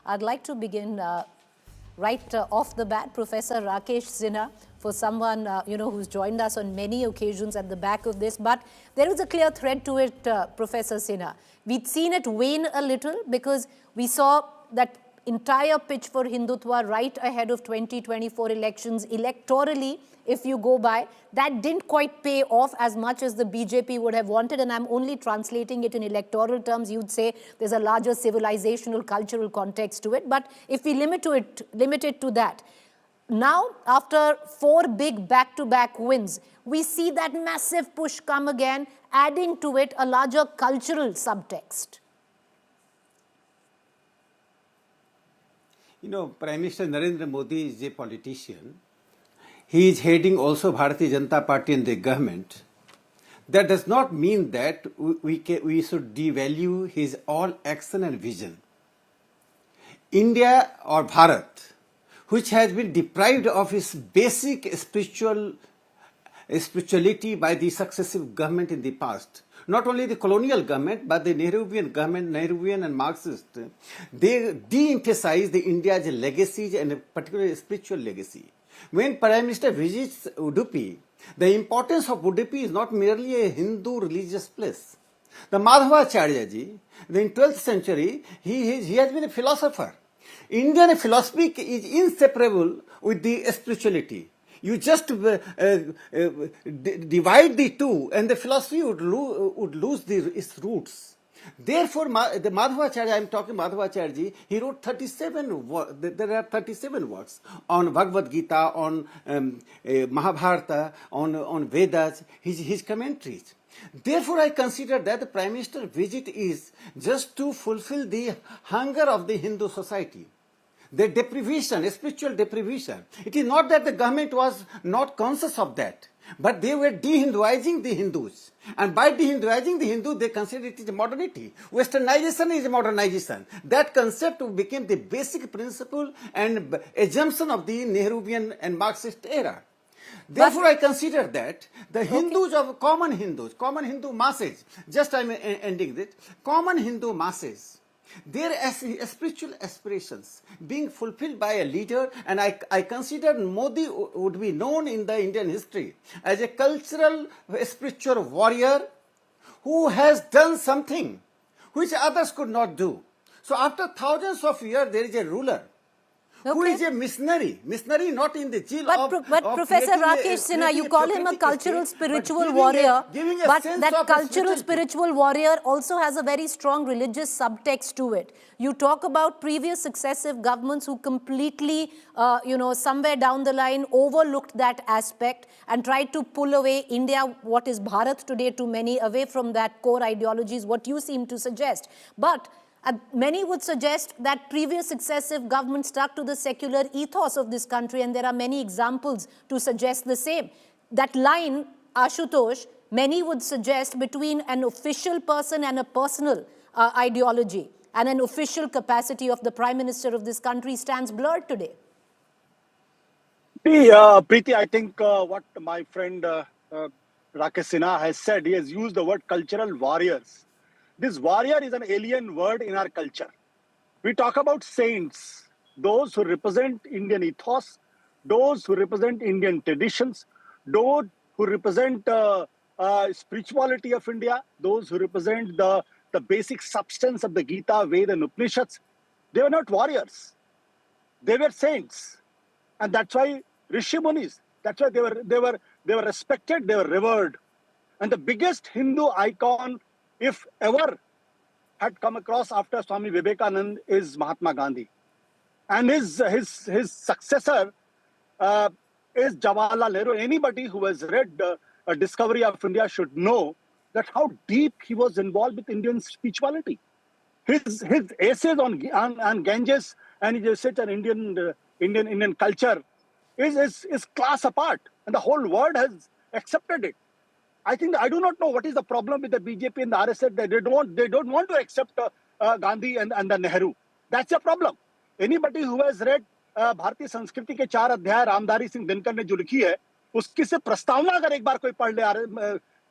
I'd like to begin right off the bat, Professor Rakesh Sinha, for someone who's joined us on many occasions at the back of this. But there is a clear thread to it, Professor Sinha. We'd seen it wane a little because we saw that entire pitch for Hindutva right ahead of 2024 elections electorally. If you go by, that didn't quite pay off as much as the BJP would have wanted, and I'm only translating it in electoral terms. You'd say there's a larger civilizational, cultural context to it, but if we limit it to that, now after 4 big back-to-back wins, we see that massive push come again, adding to it a larger cultural subtext. You know, Prime Minister Narendra Modi is a politician. He is heading also Bharatiya Janata Party and the government. That does not mean that we should devalue his all action and vision. India or Bharat, which has been deprived of its basic spirituality by the successive government in the past, not only the colonial government, but the Nehruvian government, Nehruvian and Marxist, they de-emphasize the India's legacies and particularly spiritual legacy. When Prime Minister visits Udupi, the importance of Udupi is not merely a Hindu religious place. The Madhavacharya ji, in 12th century, he has been a philosopher. Indian philosophy is inseparable with the spirituality. You just divide the two and the philosophy would lose its roots. Therefore, the Madhavacharya, I am talking Madhavacharya ji, he wrote 37 works. There are 37 works on Bhagavad Gita, on Mahabharata, on Vedas, his commentaries. Therefore, I consider that the Prime Minister's visit is just to fulfill the hunger of the Hindu society. The deprivation, spiritual deprivation. It is not that the government was not conscious of that, but they were de-Hinduizing the Hindus. And by de-Hinduizing the Hindu, they consider it is a modernity. Westernization is a modernization. That concept became the basic principle and assumption of the Nehruvian and Marxist era. Therefore, I consider that the Hindus of common Hindu masses, just I am ending it, common Hindu masses, their spiritual aspirations being fulfilled by a leader, and I consider Modi would be known in the Indian history as a cultural spiritual warrior who has done something which others could not do. So after thousands of years, there is a ruler who is a missionary not in the jail But Professor Rakesh Sinha, you call him a cultural spiritual warrior, but that cultural spiritual warrior also has a very strong religious subtext to it. You talk about previous successive governments who completely, somewhere down the line overlooked that aspect and tried to pull away India, what is Bharat today to many, away from that core ideology is what you seem to suggest. But many would suggest that previous successive governments stuck to the secular ethos of this country, and there are many examples to suggest the same. That line, Ashutosh, many would suggest between an official person and a personal ideology and an official capacity of the Prime Minister of this country stands blurred today. Preeti, I think what my friend Rakesh Sinha has said, he has used the word cultural warriors. This warrior is an alien word in our culture. We talk about saints, those who represent Indian ethos, those who represent Indian traditions, those who represent spirituality of India, those who represent the basic substance of the Gita, Veda and Upanishads. They were not warriors. They were saints. And that's why Rishi Munis, that's why they were respected, they were revered. And the biggest Hindu icon, if ever, had come across after Swami Vivekananda is Mahatma Gandhi. And his successor is Jawaharlal Nehru. Anybody who has read A Discovery of India should know that how deep he was involved with Indian spirituality. His essays on Ganges and his essays on Indian culture is class apart. And the whole world has accepted it. I do not know what is the problem with the BJP and the RSS that they don't want to accept Gandhi and the Nehru. That's a problem. Anybody who has read भारतीय संस्कृति के 4 अध्याय रामधारी सिंह दिनकर ने जो लिखी है, उसकी से प्रस्तावना अगर एक बार कोई पढ़ ले,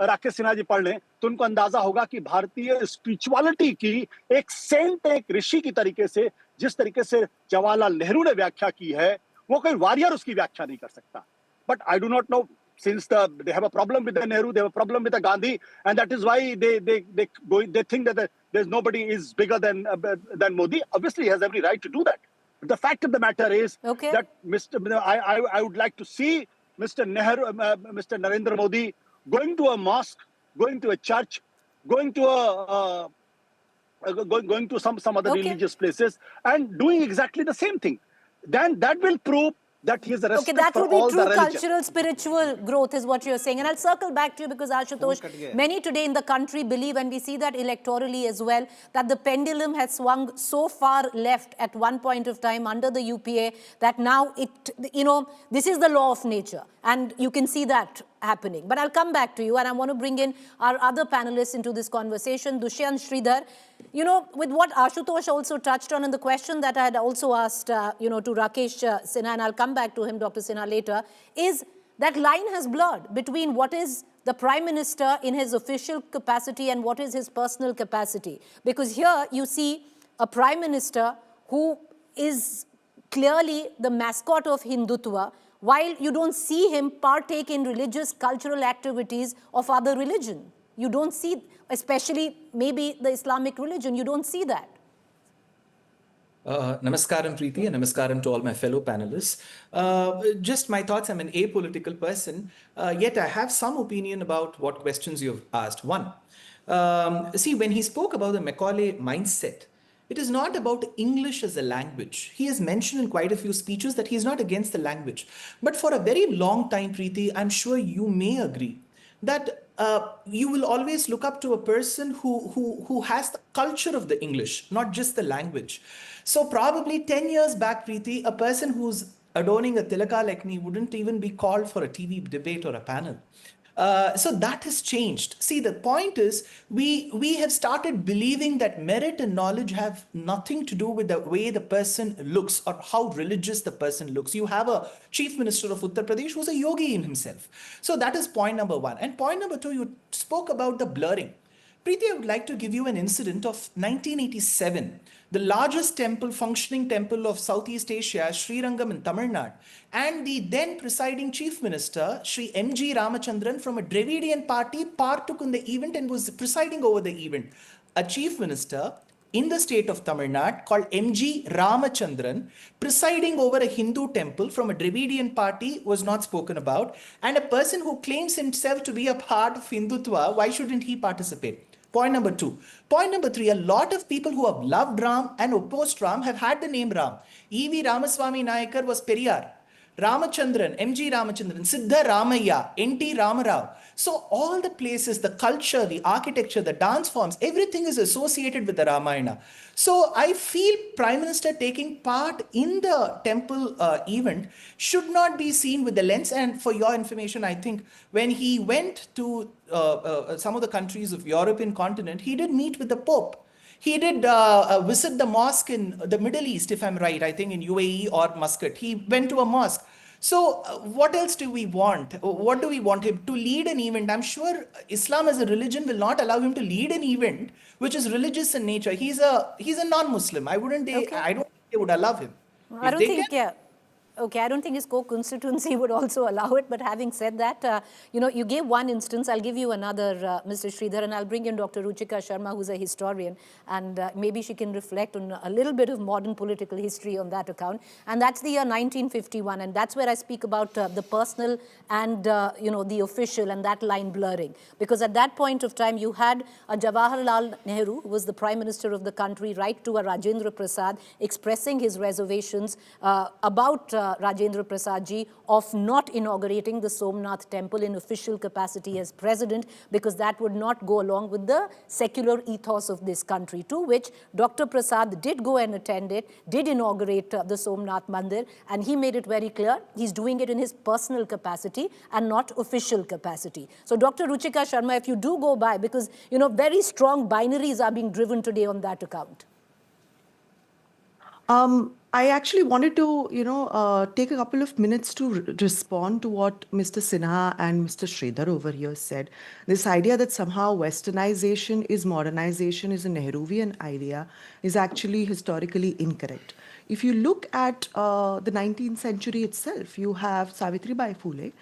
राकेश सिन्हा जी पढ़ लें, तो उनको अंदाजा होगा कि भारतीय स्पिरिचुअलिटी की एक सेंट, एक ऋषि की तरीके से जिस तरीके से जवाहरलाल नेहरू ने व्याख्या की है, वो कोई वॉरियर उसकी व्याख्या नहीं कर सकता. But I do not know, since they have a problem with the Nehru, they have a problem with the Gandhi, and that is why they think that there's nobody is bigger than Modi. Obviously, he has every right to do that. But the fact of the matter is that I would like to see Mr. Nehru, Mr. Narendra Modi going to a mosque, going to a church, going to going to some other religious places and doing exactly the same thing. Then that will prove that he has a respect that for will be all true the religion. cultural, spiritual growth is what you're saying. And I'll circle back to you because Ashutosh, many today in the country believe, and we see that electorally as well, that the pendulum has swung so far left at one point of time under the UPA that now this is the law of nature. And you can see that happening. But I'll come back to you, and I want to bring in our other panelists into this conversation. Dushyant Sridhar, with what Ashutosh also touched on, and the question that I had also asked, to Rakesh Sinha, and I'll come back to him, Dr. Sinha, later, is that line has blurred between what is the Prime Minister in his official capacity and what is his personal capacity. Because here you see a Prime Minister who is clearly the mascot of Hindutva, while you don't see him partake in religious, cultural activities of other religion. You don't see, especially maybe the Islamic religion, you don't see that. Namaskaram, Preeti, and namaskaram to all my fellow panelists. Just my thoughts, I'm an apolitical person, yet I have some opinion about what questions you've asked. One, see, when he spoke about the Macaulay mindset, it is not about English as a language. He has mentioned in quite a few speeches that he is not against the language. But for a very long time, Preeti, I'm sure you may agree that you will always look up to a person who has the culture of the English, not just the language. So probably 10 years back, Preeti, a person who's adorning a tilaka like me wouldn't even be called for a TV debate or a panel. So that has changed. See, the point is we have started believing that merit and knowledge have nothing to do with the way the person looks or how religious the person looks. You have a chief minister of Uttar Pradesh who's a yogi in himself. So that is point number one. And point number two, you spoke about the blurring. Preeti, I would like to give you an incident of 1987. The largest temple, functioning temple of Southeast Asia, Sri Rangam in Tamil Nadu, and the then presiding chief minister, Sri M.G. Ramachandran from a Dravidian party, partook in the event and was presiding over the event. A chief minister in the state of Tamil Nadu called M.G. Ramachandran presiding over a Hindu temple from a Dravidian party was not spoken about, and a person who claims himself to be a part of Hindutva, why shouldn't he participate? Point number two. Point number three, a lot of people who have loved Ram and opposed Ram have had the name Ram. E.V. Ramaswamy Nayakar was Periyar. Ramachandran, M.G. Ramachandran, Siddha Ramaya, N.T. Ramarao. So all the places, the culture, the architecture, the dance forms, everything is associated with the Ramayana. So I feel Prime Minister taking part in the temple event should not be seen with the lens. And for your information, I think when he went to some of the countries of European continent, he did meet with the Pope. He did visit the mosque in the Middle East, if I'm right, I think in UAE or Muscat. He went to a mosque. So what else do we want? What do we want him to lead an event? I'm sure Islam as a religion will not allow him to lead an event which is religious in nature. He's a non-Muslim. I don't think they would allow him. I don't think, I don't think his co-constituency would also allow it. But having said that, you gave one instance. I'll give you another, Mr. Sridhar, and I'll bring in Dr. Ruchika Sharma, who's a historian, and maybe she can reflect on a little bit of modern political history on that account. And that's the year 1951, and that's where I speak about the personal and the official and that line blurring. Because at that point of time, you had a Jawaharlal Nehru, who was the Prime Minister of the country, write to a Rajendra Prasad expressing his reservations about Rajendra Prasad ji of not inaugurating the Somnath Temple in official capacity as president, because that would not go along with the secular ethos of this country, to which Dr. Prasad did go and attend it, did inaugurate the Somnath Mandir, and he made it very clear he's doing it in his personal capacity and not official capacity. So Dr. Ruchika Sharma, if you do go by, because very strong binaries are being driven today on that account. I actually wanted to, take a couple of minutes to respond to what Mr. Sinha and Mr. Sridhar over here said. This idea that somehow Westernization is modernization is a Nehruvian idea is actually historically incorrect. If you look at the 19th century itself, you have Savitribai Phule,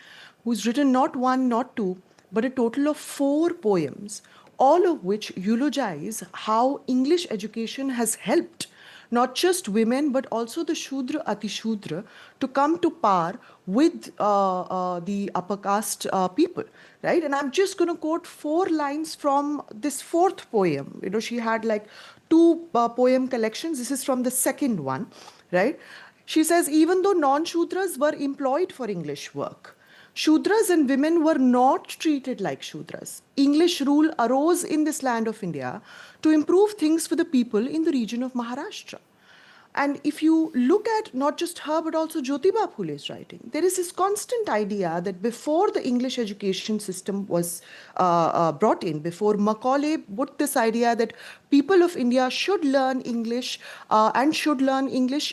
who's written not one, not two, but a total of 4 poems, all of which eulogize how English education has helped not just women but also the Shudra Atishudra to come to par with the upper caste people, right? And I'm just going to quote 4 lines from this 4th poem. She had like 2 poem collections. This is from the 2nd one, right? She says, even though non-Shudras were employed for English work, Shudras and women were not treated like Shudras. English rule arose in this land of India to improve things for the people in the region of Maharashtra. And if you look at not just her, but also Jyotiba Phule's writing, there is this constant idea that before the English education system was brought in, before Macaulay put this idea that people of India should learn English and should learn English,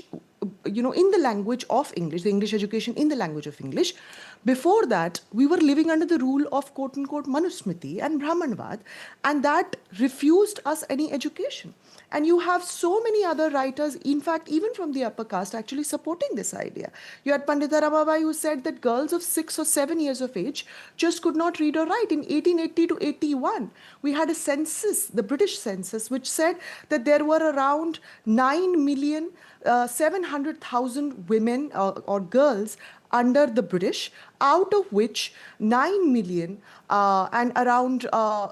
in the language of English, the English education in the language of English. Before that, we were living under the rule of quote-unquote Manusmriti and Brahmanvad, and that refused us any education. And you have so many other writers, in fact, even from the upper caste, actually supporting this idea. You had Pandita Ramabai, who said that girls of 6 or 7 years of age just could not read or write. In 1880 to 81, we had a census, the British census, which said that there were around 9,700,000 women or girls under the British, out of which 9 million and around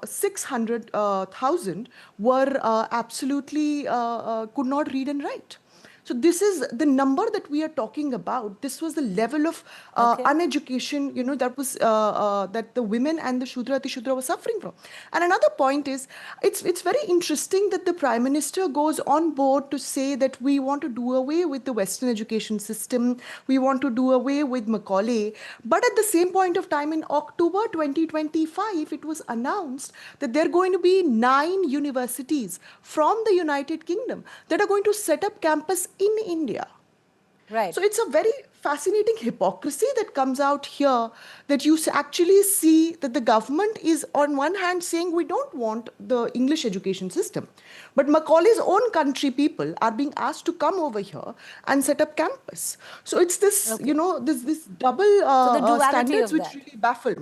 600,000 were absolutely could not read and write. So this is the number that we are talking about. This was the level of uneducation, that was that the women and the Shudra Atishudra were suffering from. And another point is, it's very interesting that the Prime Minister goes on board to say that we want to do away with the Western education system, we want to do away with Macaulay. But at the same point of time, in October 2025, it was announced that there are going to be 9 universities from the United Kingdom that are going to set up campus in India. Right. So it's a very fascinating hypocrisy that comes out here, that you actually see that the government is on one hand saying we don't want the English education system, but Macaulay's own country people are being asked to come over here and set up campus. So it's this, this double the duality standards of which that. really baffled me.